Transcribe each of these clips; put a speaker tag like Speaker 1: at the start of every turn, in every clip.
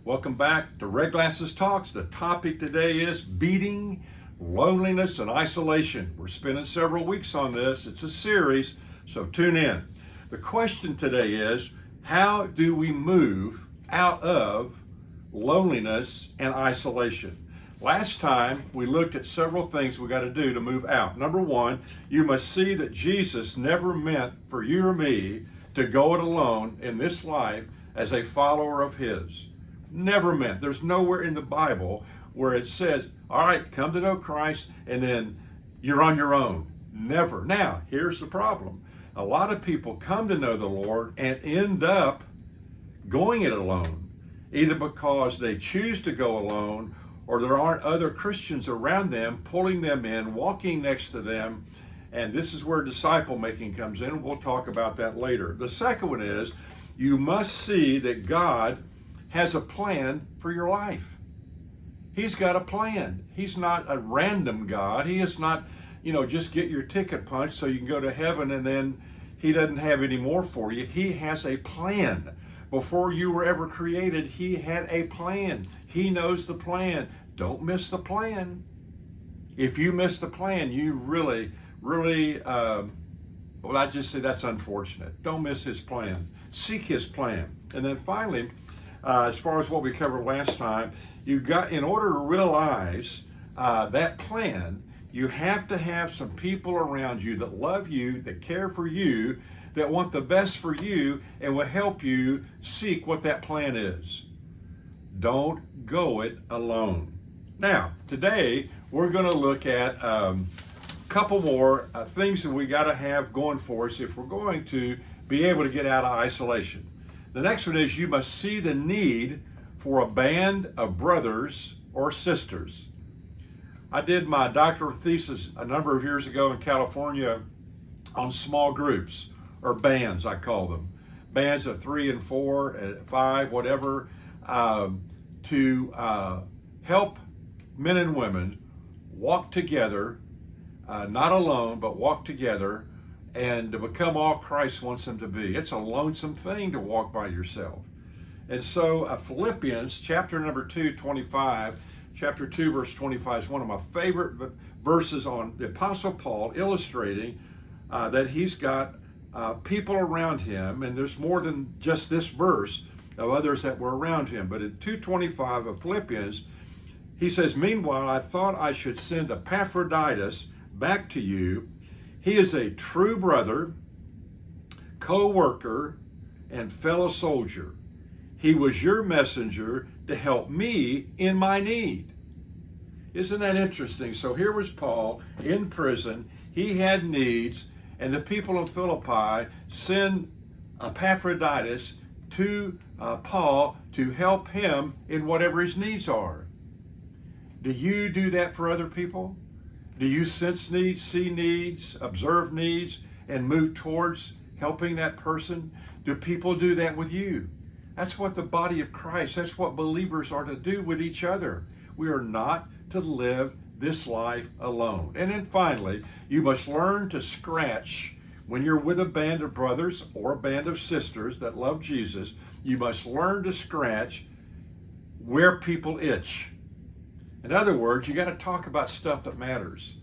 Speaker 1: Welcome back to Red Glasses Talks. The topic today is beating loneliness and isolation. We're spending several weeks on this. It's a series, so tune in. The question today is, how do we move out of loneliness and isolation? Last time, we looked at several things we got to do to move out. Number one, you must see that Jesus never meant for you or me to go it alone in this life as a follower of His. Never meant. There's nowhere in the Bible where it says, all right, come to know Christ, and then you're on your own. Never. Now, here's the problem. A lot of people come to know the Lord and end up going it alone, either because they choose to go alone or there aren't other Christians around them pulling them in, walking next to them, and this is where disciple making comes in. We'll talk about that later. The second one is, you must see that God has a plan for your life. He's got a plan. He's not a random God. He is not, just get your ticket punched so you can go to heaven and then He doesn't have any more for you. He has a plan. Before you were ever created, He had a plan. He knows the plan. Don't miss the plan. If you miss the plan, you really, I just say that's unfortunate. Don't miss His plan. Seek His plan. And then finally, as far as what we covered last time, in order to realize that plan, you have to have some people around you that love you, that care for you, that want the best for you, and will help you seek what that plan is. Don't go it alone. Now, today, we're going to look at a couple more things that we got to have going for us if we're going to be able to get out of isolation. The next one is, you must see the need for a band of brothers or sisters. I did my doctoral thesis a number of years ago in California on small groups, or bands, I call them. Bands of 3 and 4 and 5, whatever, to help men and women walk together, not alone, but walk together, and to become all Christ wants them to be. It's a lonesome thing to walk by yourself. And so Philippians chapter number 2, 25, chapter 2, verse 25 is one of my favorite verses on the Apostle Paul illustrating that he's got people around him, and there's more than just this verse of others that were around him. But in 2:25 of Philippians, he says, meanwhile, I thought I should send Epaphroditus back to you. He is a true brother, co-worker, and fellow soldier. He was your messenger to help me in my need. Isn't that interesting? So here was Paul in prison. He had needs, and the people of Philippi send Epaphroditus to Paul to help him in whatever his needs are. Do you do that for other people? Do you sense needs, see needs, observe needs, and move towards helping that person? Do people do that with you? That's what the body of Christ, that's what believers are to do with each other. We are not to live this life alone. And then finally, you must learn to scratch when you're with a band of brothers or a band of sisters that love Jesus. You must learn to scratch where people itch. In other words, you got to talk about stuff that matters.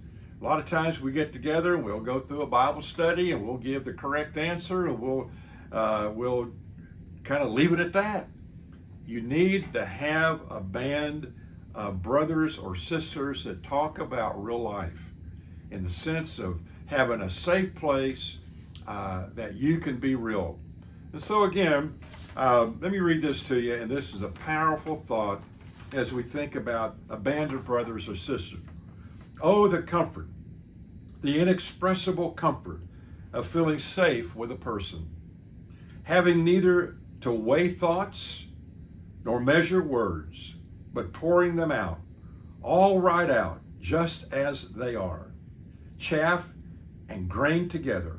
Speaker 1: A lot of times we get together and we'll go through a Bible study and we'll give the correct answer and we'll kind of leave it at that. You need to have a band of brothers or sisters that talk about real life in the sense of having a safe place that you can be real. And so again, let me read this to you, and this is a powerful thought as we think about a band of brothers or sisters. Oh, the comfort, the inexpressible comfort of feeling safe with a person, having neither to weigh thoughts nor measure words, but pouring them out, all right out, just as they are, chaff and grain together,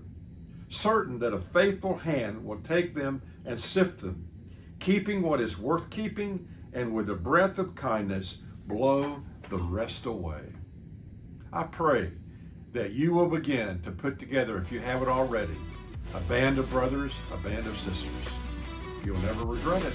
Speaker 1: certain that a faithful hand will take them and sift them, keeping what is worth keeping, and with a breath of kindness blow the rest away. I pray that you will begin to put together, if you haven't already, a band of brothers, a band of sisters. You'll never regret it.